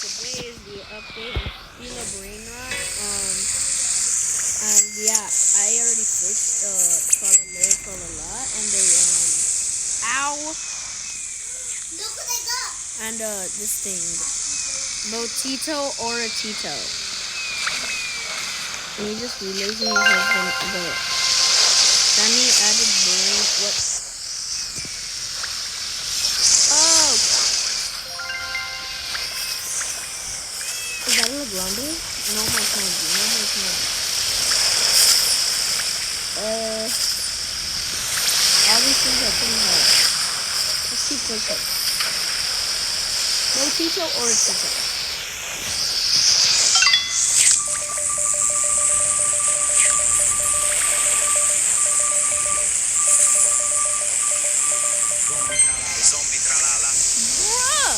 today is the update of Steal a Brain Rot. And yeah, I already fished Tralala, and they ow. Look what I got. And this thing, Botito or a Tito. And he just realized he has the semi-added brain. What? Oh. Is that a grande? No more candy. No more candy. All these things are pretty hard. Let's see push-ups. No Tito or a Tito. Zombie tralala. Bruh!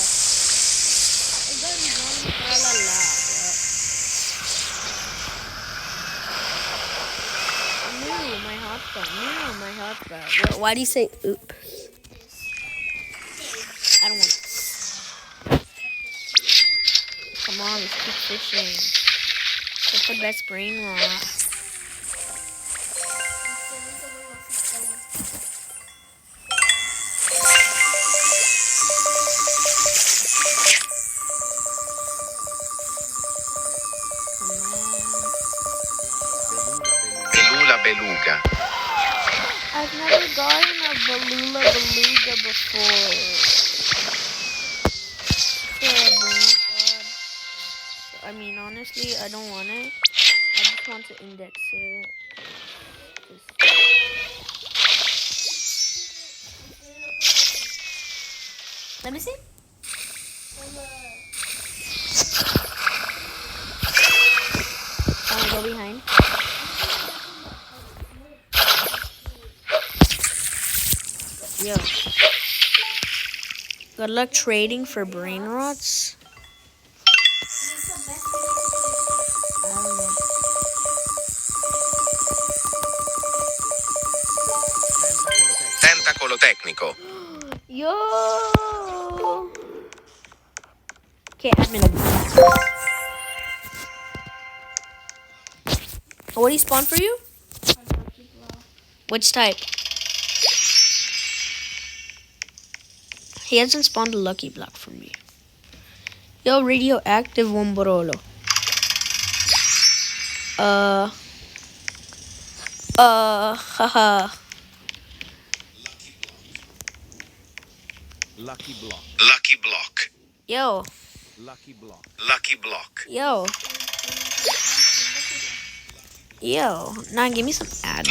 I got zombie tralala, bruh. No, my hotspot. Why do you say oops? I don't want this. Come on, let's keep fishing. Get the best brain rot. Beluga. I've never gotten a beluga before. I mean, honestly, I don't want it. I just want to index it. Let me see. I'll go behind. Yo. Good luck trading for brain rots. I don't know. Tentacolo tecnico. Yo. Okay, admin. What do you spawn for you? Which type? He hasn't spawned a lucky block for me. Yo, radioactive Womborolo. Haha. Lucky block. Yo. Lucky block. Yo. Nah, give me some ad.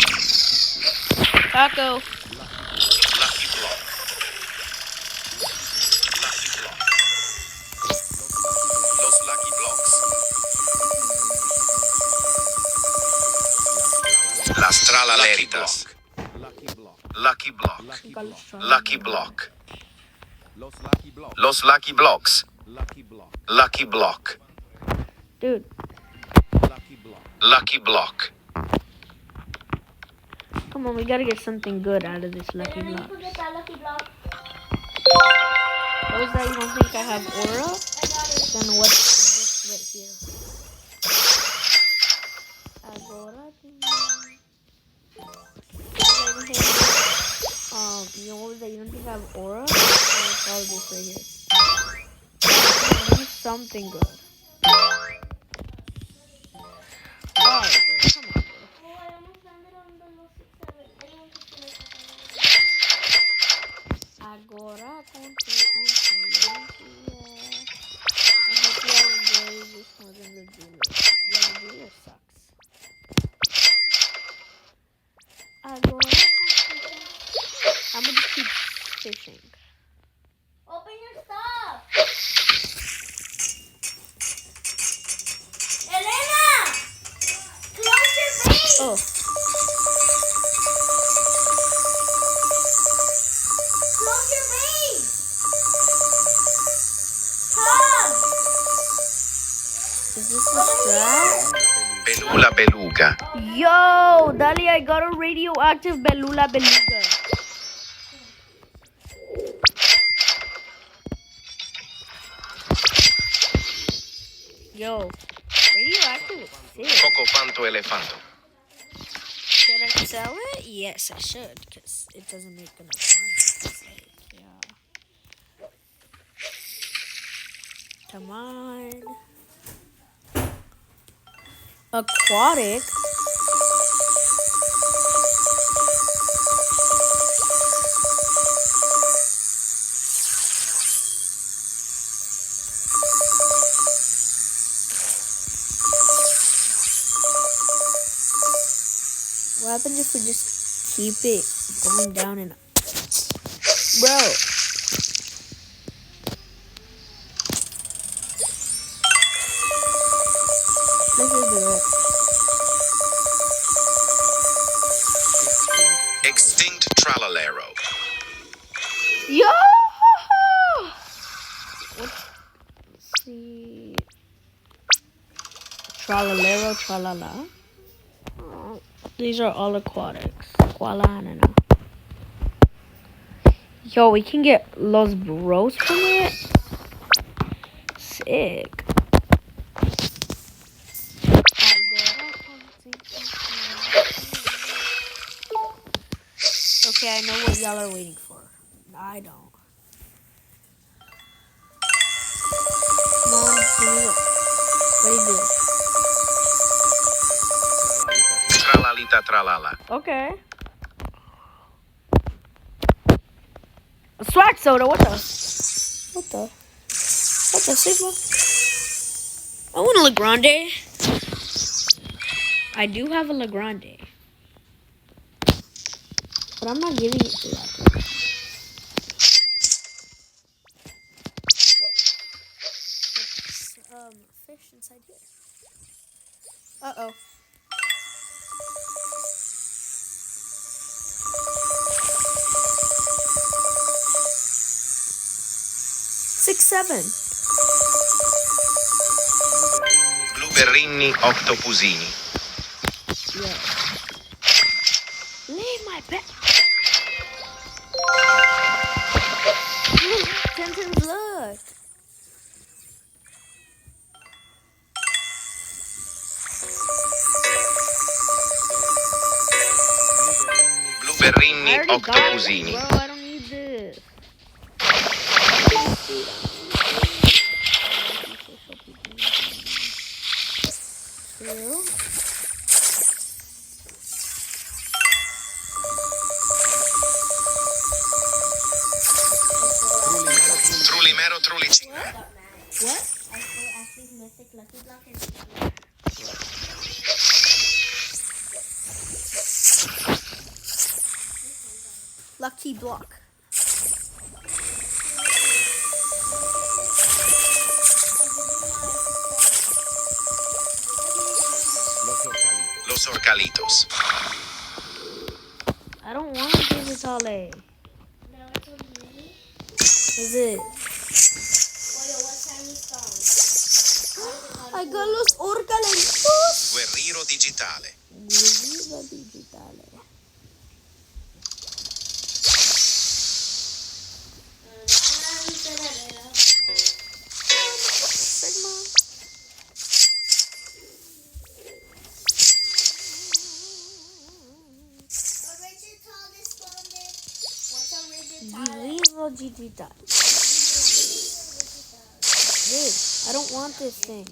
Taco. Lucky block. Los lucky blocks. Las tralaleritas. Lucky block. Lucky block. Los lucky blocks. Lucky block. Dude. Lucky block. Come on, we gotta get something good out of this lucky block. What was that? You don't think I have aura? Then what's this right here? Agora. You know what was that? You don't think I have aura? Or it's all this right here. Give me something good. Alright, come on. Agora continue. I hope you all enjoy this more than the dealer. Yeah, the dealer sucks. Agora continue. I'm gonna keep fishing. Open your stuff. Elena! Close your base. Oh. Close your base. Come. Is this a strat? Belula beluga. Yo, Dali, I got a radioactive Belula Beluga. Yo, radioactive is sick. Cocofanto elefanto. Should I sell it? Yes, I should, because it doesn't make enough money. It's like, yeah. Come on. Aquatic. What happens if we just keep it going down and up? Bro. Let's just do it. Extinct tralalero. Yo! Let's see. Tralalero, tralala. Oh, these are all aquatics. Gualanana. Yo, we can get Los Bros from it. Sick. Okay, I know what y'all are waiting for. I don't. Come on, give me what do you do? Tralalita tralala. Okay. A swag soda, what the Sigma? I want a La Grande. I do have a La Grande. But I'm not giving it to that. Fish inside here. Uh-oh. Six, 7. Blueberrini octopusini. Yeah. Leave my pet. Tintin's look. Blueberrini I already got it, octopusini. bro, I don't need this. True. Trulimero trulicina. What? I still actually mythic lucky block is Lucky block. Los orcalitos. I don't want to give it all A. no, it's a mini. Is it? Oye, what tiny stone? I got los orcalitos. Guerrero digitale. Guerrero digitale. Sigma. Guerrero digitale. Dude, I don't want this thing.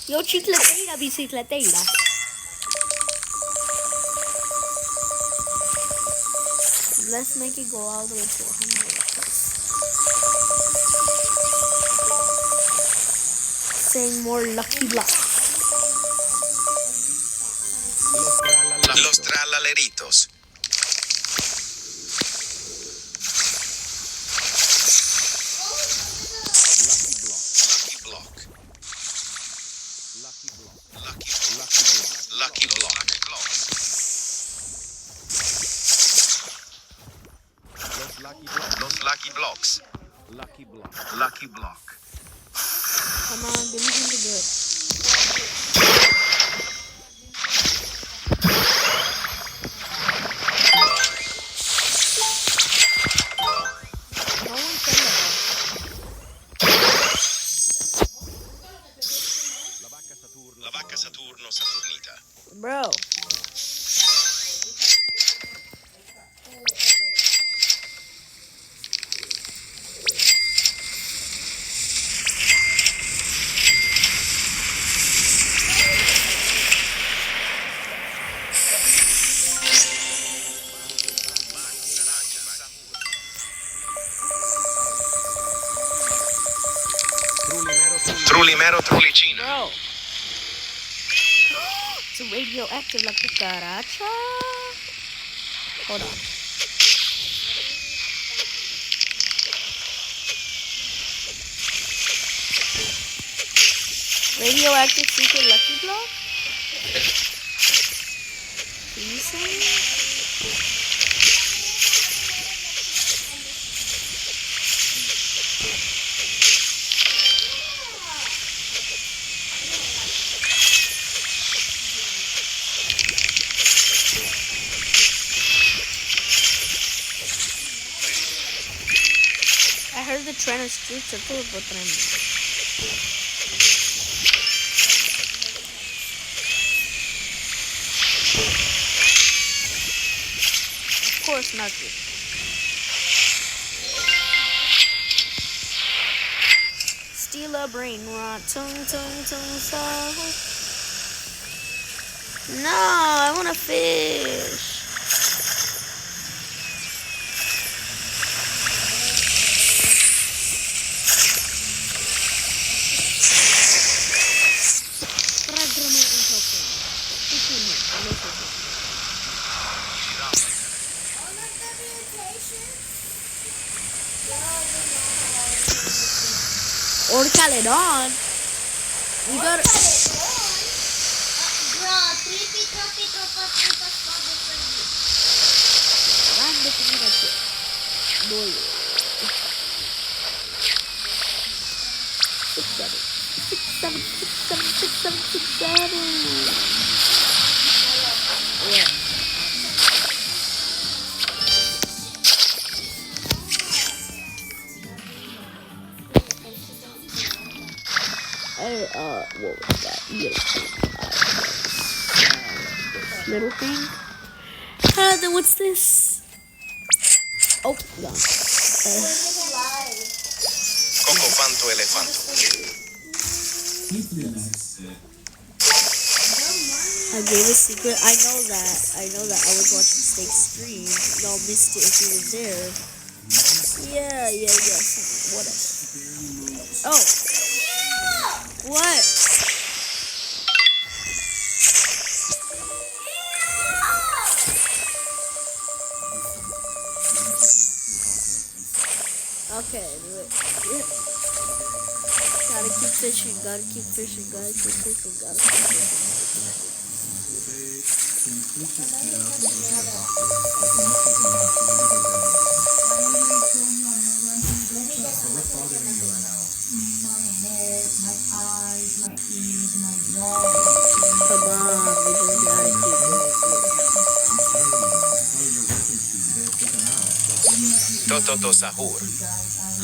Yo, chicletera, bicicletera. Let's make it go all the way to 100. Saying more lucky blocks. Los tralaleritos. Lucky block. Lucky block. Los lucky blocks. Lucky block. Come on, give me something good. Polimero Trulicina. Bro. It's radioactive like cucaracha. Hold on. Radioactive secret lucky block? Decent? I heard the trend of streets are todo trending. Of course, nothing. Steal a brain rot. Tung tung tung so. No, I want a fish. Or Caledon. We got Bro, trippy, tropa, grande combinación. Dolo. 6, 7. 6, 7, 6, 7, 6, 7, 6, 7. Yeah. What was that? This little thing. Then what's this? Oh, no. Coco Fanto Elefanto. I gave a secret. I know that. I was watching Steak's stream. Y'all missed it if you were there. Yeah. What else? Oh. What? Okay, do it. Yeah. Gotta keep fishing, gotta keep fishing. Come on, we just gotta keep doing it. Toto Sahur.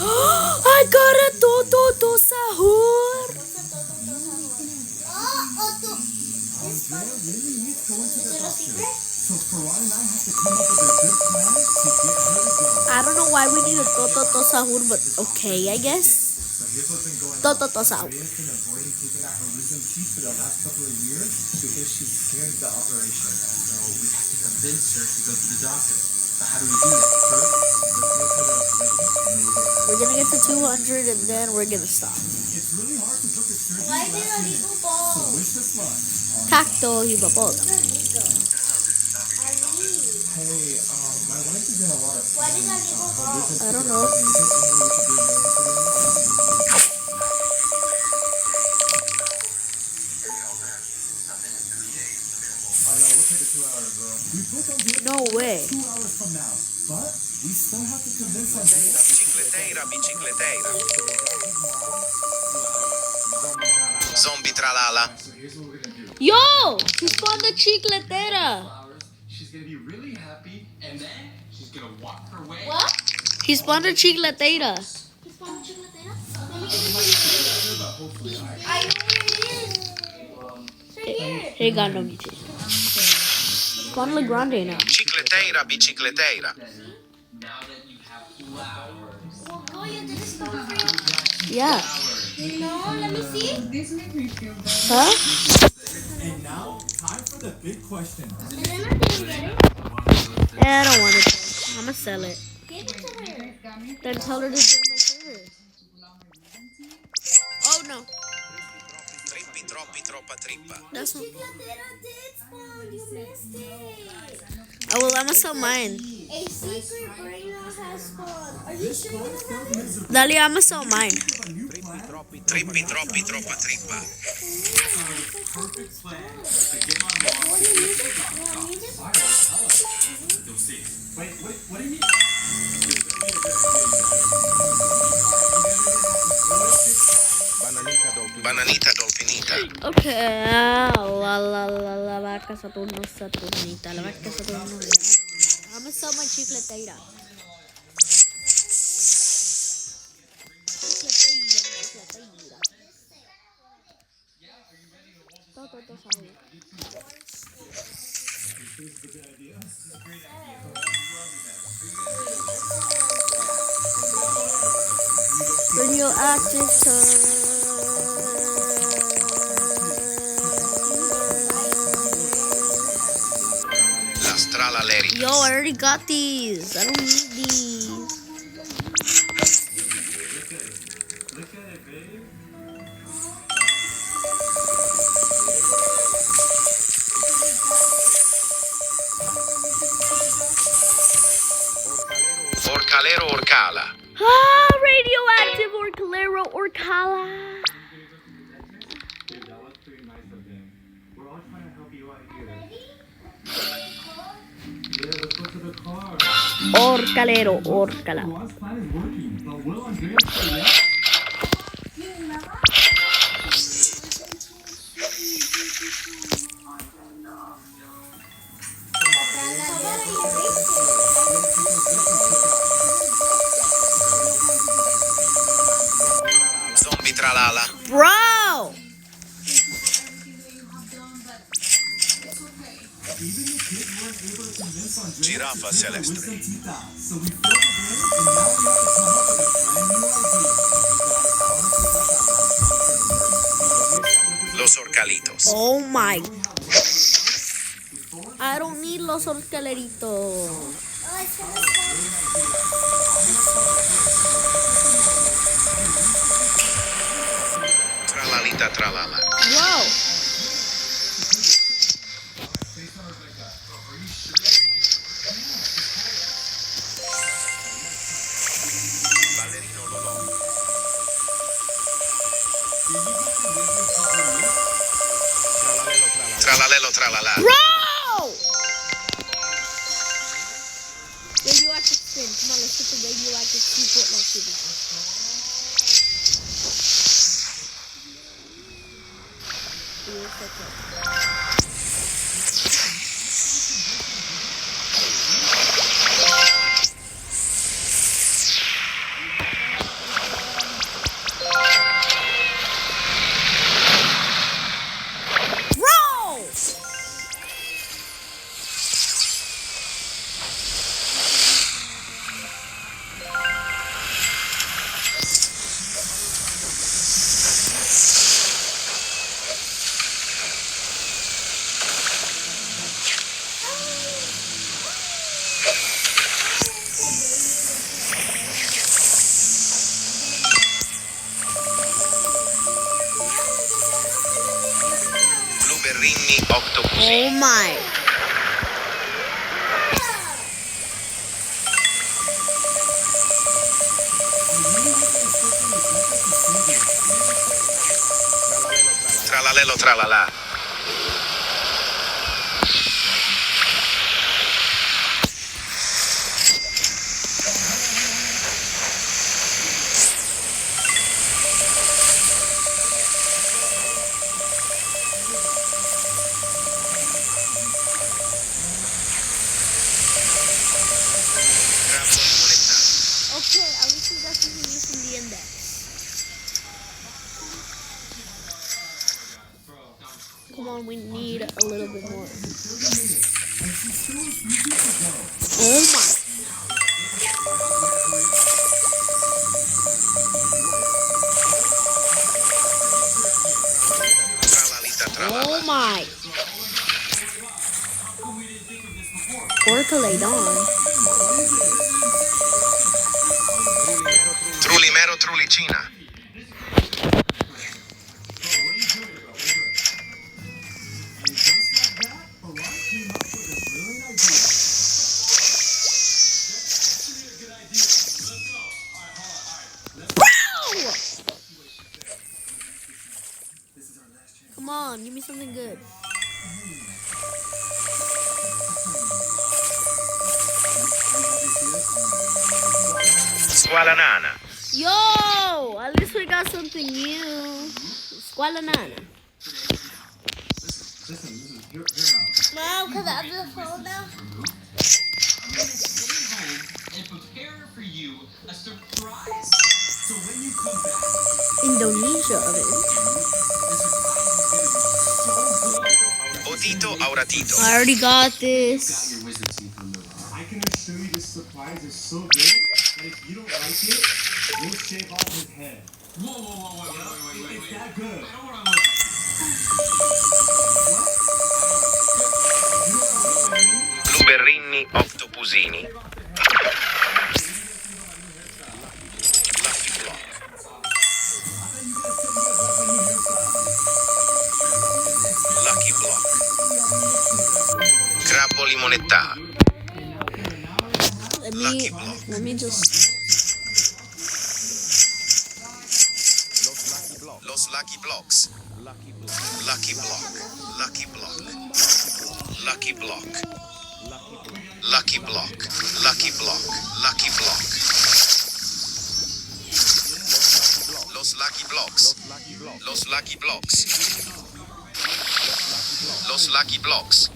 I got a Toto Sahur. I don't know why we need a Toto Sahur, but okay, I guess. Toto Sahur. For the last couple of years because she's scared of the operation. So we have to convince her to go to the doctor. So how do we do that? First, we're gonna get to 200 and then we're gonna stop. It's really hard to book a surgery. Why did I leave a ball? So wish us luck. Cacto hipopotamus. Hey, my wife is in a lot of pain. Why did I leave a ball? I don't know. No way. 2 hours from now. But we still have to convince our Bicicleteira. Zombie Tralala. So here's what we're gonna do. Yo! He spawned the chicletera. She's gonna be really happy, and then she's gonna walk her way. What? He spawned a chicletera. He's from Chiclatera? Let me see. I know where it is. It's right here. He got no meat. Spawn Le Grande now. Cicleteira, bicicleteira. Now that you have 2 hours. Well, go, you did this for free. Yeah. No, let me see. This makes me feel better. Huh? And now, time for the big question. And then I didn't get it. Yeah, I don't want it. I'ma sell it. Give it to her. Then tell her to join my server. Oh no. Trippi, troppi, troppa trippa. That's what. Chiclatera did spawn. You missed it. Oh well, I'ma sell mine. A secret brain has spawned. Are you sure you don't have it? Dali, I'ma sell mine. Trippi, troppi, troppa trippa. Perfect plan to get my mom Want to to use it? You want to use it? You'll see. Wait, what do you mean? Bananita dolfinita. Okay. La vaca Saturnita. La vaca Saturnita. I'ma sell my chicletera. Chicletera. Todo sabe. Radioactive Las tralaleritas. Yo, I already got these. I don't need these. Look at it, babe. Orcalero orcala. Ah, radioactive Orcalero Orcala. Dude, that was pretty nice of them. We're all trying to help you out here. Yeah, let's go to the car. Orcalero Orcala. Juan's plan is working, but will Andrea stay up? Zombie tralala. Bro! Even the kids weren't able to convince Andrea Giraffa to take the celeste. wisdom teeth out. So we filled it in, and now we have to come up with a brand new idea. Los orcalitos. Oh my. I don't need los orcaleritos. Oh, it's gonna spawn. Tralalita tralala. Bro! Ballerino lolò. Tralalelo tralala. Bro! Radioactive spin. Come on, let's get the radioactive secret location. Bro! Blueberrini octopusi. Oh my. Tralalelo tralala. Grasso di moneta. Okay, at least we got something new from the index. Come on, we need a little bit more. Oh my. Tralalita tralala. Oh my. Orcaladon. Trulimero trulicina. on, give me something good. Squala nana. Yo, at least we got something new. Squala nana. Listen, hear me out. Mom, can I have the phone now? I'm gonna stay home and prepare for you a surprise. So when you come back, Indonesia of it. the surprise is gonna be so good. Odito auratito. I already got Got this. your wisdom teeth removed. I can assure you this surprise is so good that if you don't like it, we'll shave off his head. Whoa, wait. It's that good. I don't want to look. What? You don't know what I mean? Blueberrini octopusini. Lucky block. Lucky block. Crabbo limonettà. Lucky block. Let me just. Los lucky blocks. Lucky block. Lucky block. Lucky block. Lucky block. Lucky block. Lucky block. Los lucky blocks. Los lucky blocks. Los lucky blocks.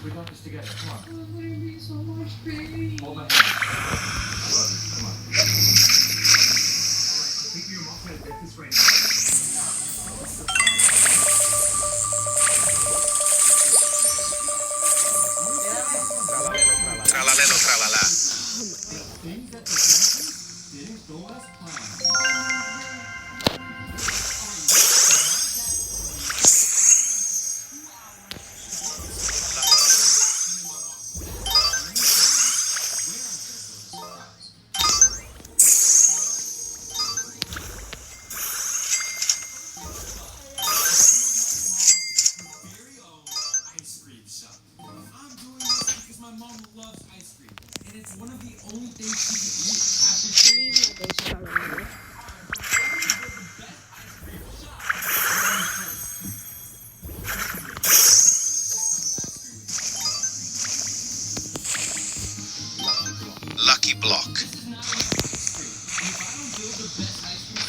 We got this together. Come on. I'm gonna be so much pain. Hold my hand. I love you. Come on. Alright, think your mom's gonna get this right now. Tralalelo tralala. Things that the senses didn't go as planned. Very own ice cream shop. I'm doing this because my mom loves ice cream, and it's one of the only things she can eat after she Leave my base Charlie. Lucky block.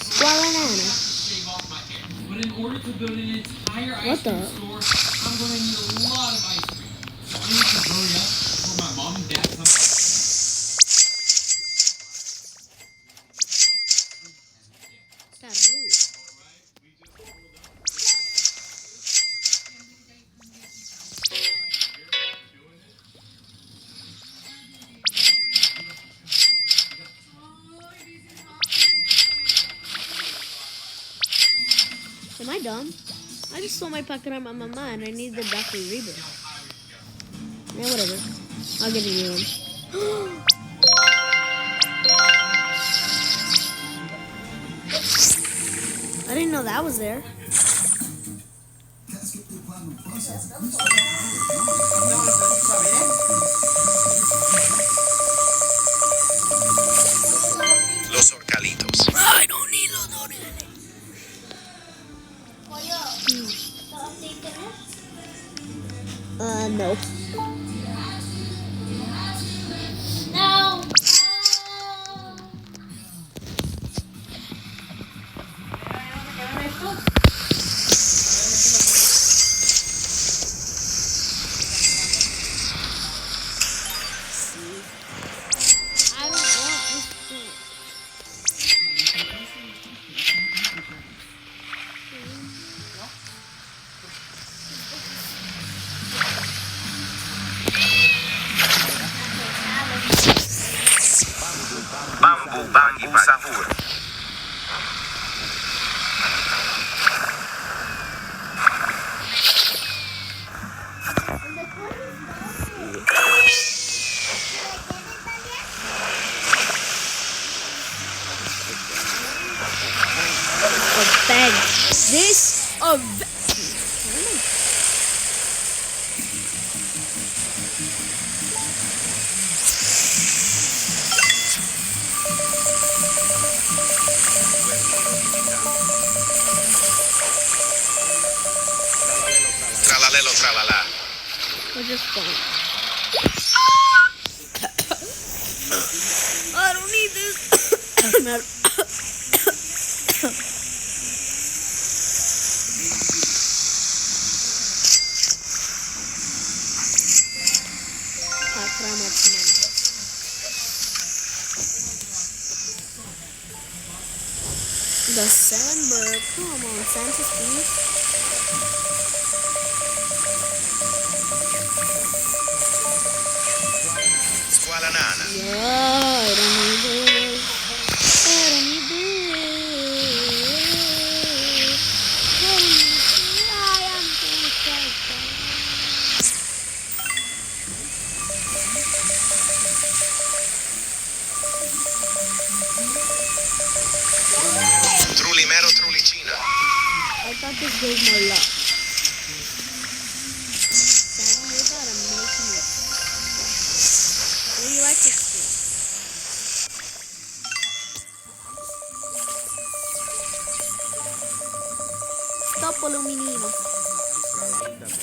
Squala nana. shave off my hair. But in order to build an entire What ice cream the? store, I'm gonna need a lot of ice cream. So I need to hurry up before my mom and dad come. Salud. Am I dumb? I just saw my pocket on my mama and I need the Dr. Reba. Yeah, whatever. I'll get a new one. I didn't know that was there. Los orcalitos. I don't need those donuts. No. No. I don't want this thing. Bambu bangi sahur. A bag. This a bag. Tralalelo tralala. We're just fun. I don't need this. The sandberg. Come on, Santa's please. Squala nana. Yeah, I don't need this. I don't need this. I don't need this. I am so excited. Trulimero trulicina. I thought this gave more luck. Santa, you gotta make me. What do you like to see? Stoppalo, menino.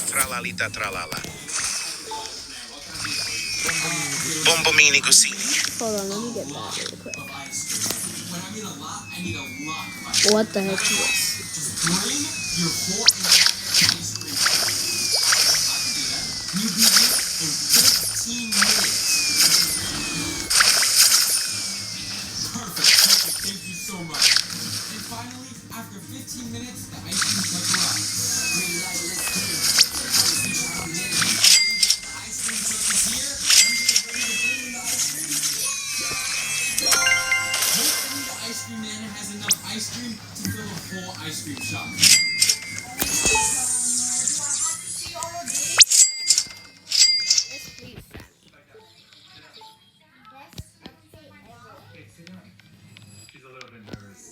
Tralalita tralala. Bombomini così. Hold on, let me get that really quick. What the heck is this? Thank you so much. And finally, after 15 minutes, the ice cream truck arrived. Green light, let's go. The ice cream truck is here. We get ready to bring in the ice cream. Hopefully, the ice cream man has enough ice cream to fill a whole ice cream shop. She's a little bit nervous.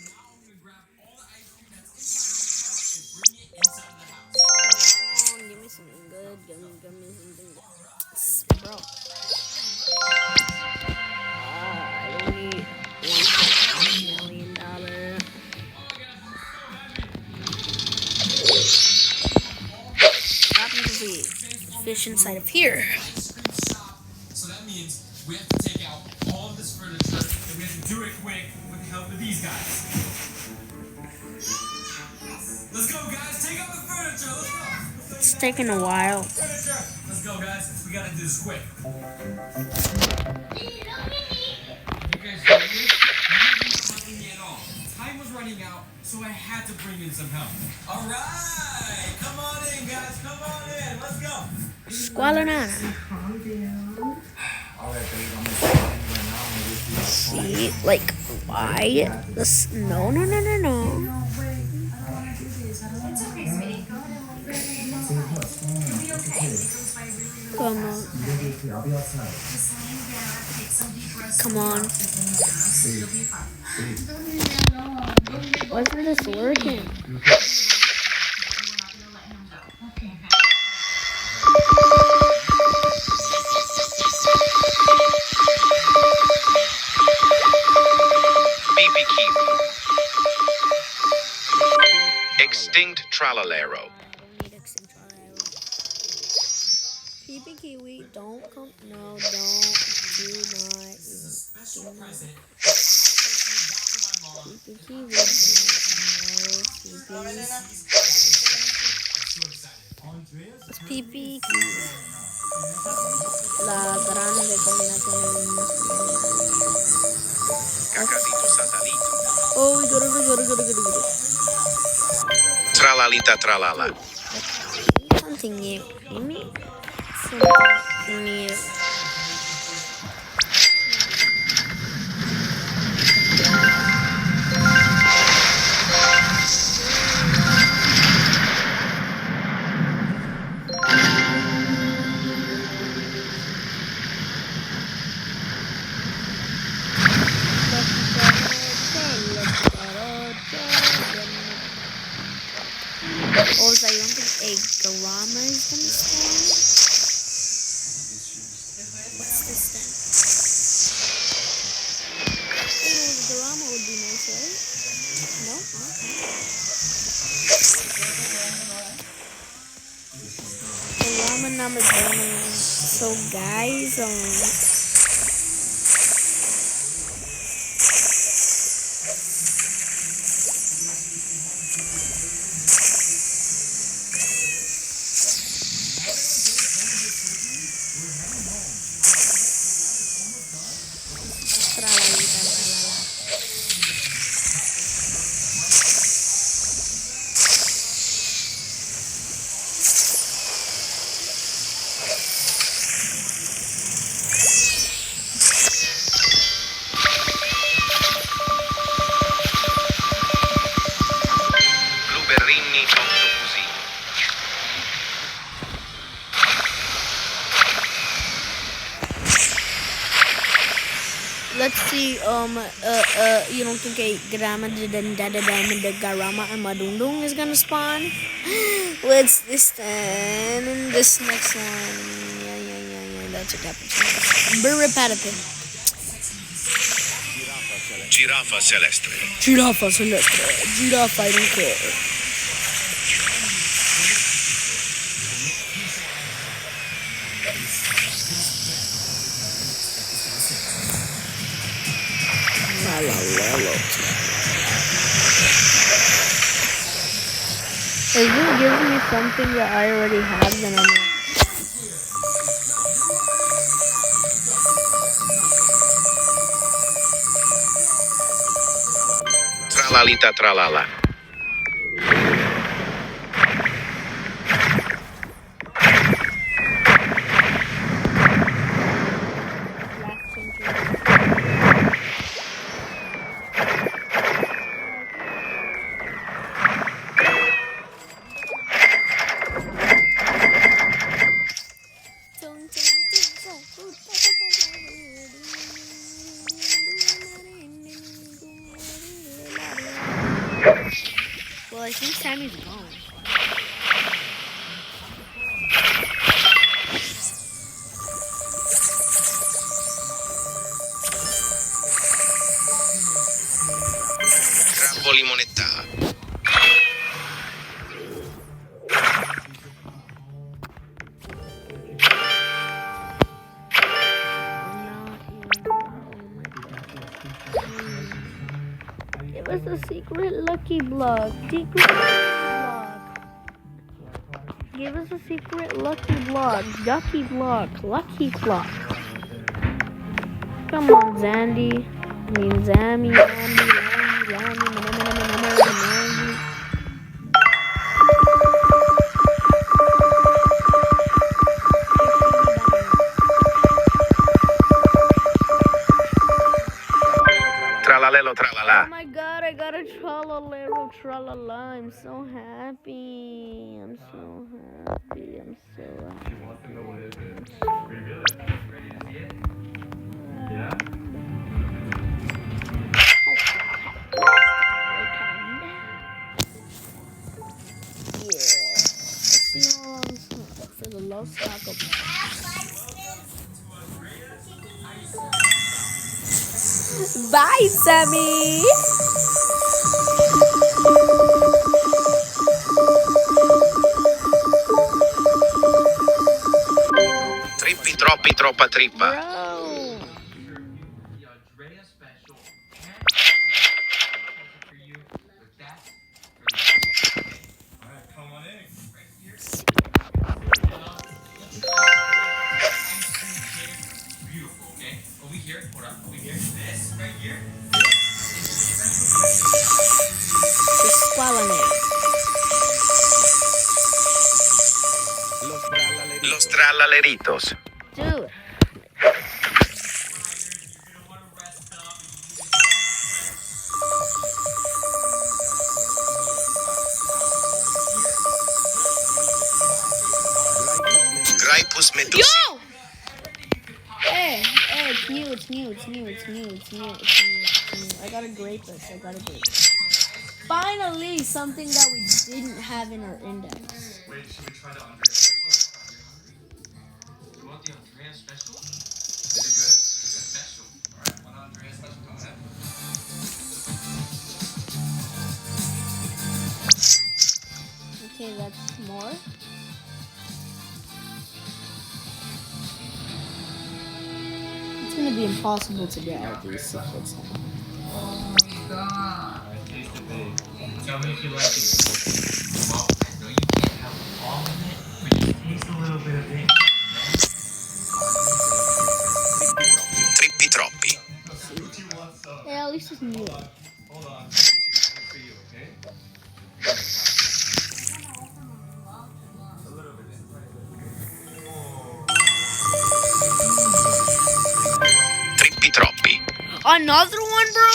Now I'm gonna grab all the ice cream that's inside the truck and bring it inside of the house. Give me something good. Give me something good. Bro. I don't need $1 million. Happens to be fish inside of here. Ice cream shop. So that means we have to take out all of this furniture and we have to do it quick with the help of these guys. Let's go, guys. Take out the furniture. Let's go. It's taking a while. Furniture. Let's go, guys. We gotta do this quick. You guys ready? You didn't help me at all. Time was running out, so I had to bring in some help. All right. Come on in, guys. Come on in. Let's go. Squalanana. All right, babe, I'm gonna start right now. I'm gonna wish you See, like, why? This, no. No, wait. I don't want to do this. I don't want to do this. It'll be okay. It goes by really, really Come fast. on. I'll be outside. Just laying down, take some deep breaths. Come on. You'll be fine. Why isn't this working? We're not going to let him go. Okay. Pipi kiwi. Extinct tralalero. Pipi kiwi, don't come. No, don't. Do not. Special present. Pipi kiwi, don't. No, Pipi. Pipi kiwi. La grande combinazione. Cacasito satalito. Oh, we got it. Tralalita tralala. Something new. You mean something new? Also, I don't think a llama is gonna spawn. What's this then? Oh, the llama would be nice, right? No? So guys, Blueberrini cotto così. let's see. You don't think a grama the garama and madundung is gonna spawn? What's this then? And this next one. Yeah. That's a cappuccino. Burrapatapin. Giraffa celeste. Giraffa celeste. Giraffa, I don't care. If it gives me something that I already have, then I'm like, Tralalita tralala. well, I think Sammy's gone. Crabbo limonetta. Give us a secret lucky block. Secret block. Give us a secret lucky block. Ducky block. Lucky block. Come on, Zandy. I mean, Zammy, Zandy. Tralalelo Oh tralala. my god, I got a tralalero tralala. I'm so happy. I'm so happy. For the low stock of bye, Sammy. Trippi troppi troppa trippa. Bro. The Andrea special. For you with that. Alright, come on in. Right here. Beautiful, okay? Over here, hold on, over here. This right here. Just swallowing it. Los tralaleritos. Dude. Graipus medusi. Yo! Hey, it's new. I gotta grade this. Finally, something that we didn't have in our index. Wait, should we try the Andrea special? You want the Andrea special? Is it good? It's special. Alright, one Andrea special, go ahead. Okay, that's more. It's gonna be impossible to get all these secrets now. I taste it big. Tell me if you like it. Well, I know you can't have all of it, but just taste a little bit of it. Trippi troppi. Yeah, at least it's new. Hold on. This is for you, okay? A little bit. Trippi troppi. Another one, bro?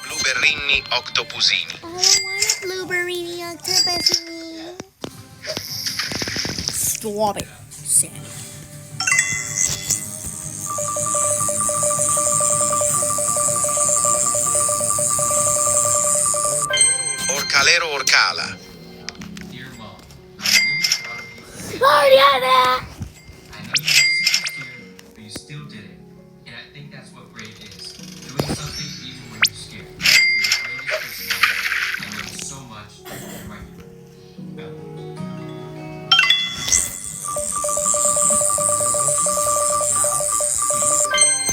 Blueberrini octopusini. I don't want a blueberry octopus. Stop it, Sammy. Orcalero orcala. Dear Mom, I'm really proud of you. Oh, yeah, man. I know you were super scared, but you still did it. And I think that's what brave is. Doing something even when you're scared. You're the bravest person ever. I learned so much. You're my hero.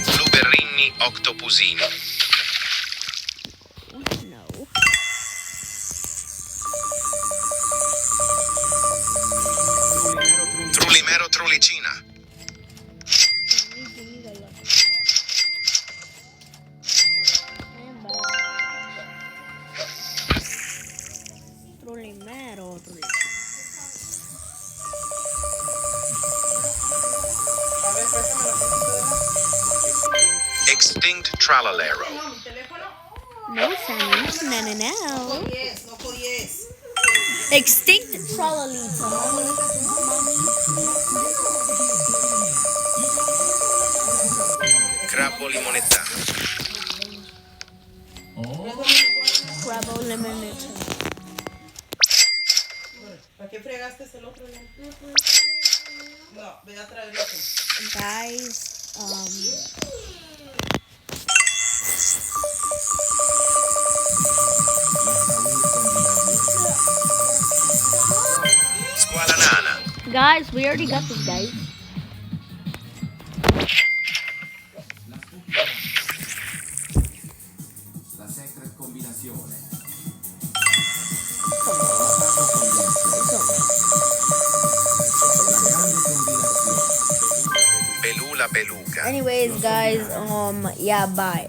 Blueberrini octopusini. No. Trulimero trulicina. Extinct tralalero. No, Sammy. No, no, no. Extinct Trollalita. Crabbo limonettano. Crabbo lemonade. ¿Para qué fregaste el otro? No, voy a traer otro. Guys, Squala nana. guys, we already got this, guys. La secret combinazione. Belula beluga. Anyways, guys, yeah, bye.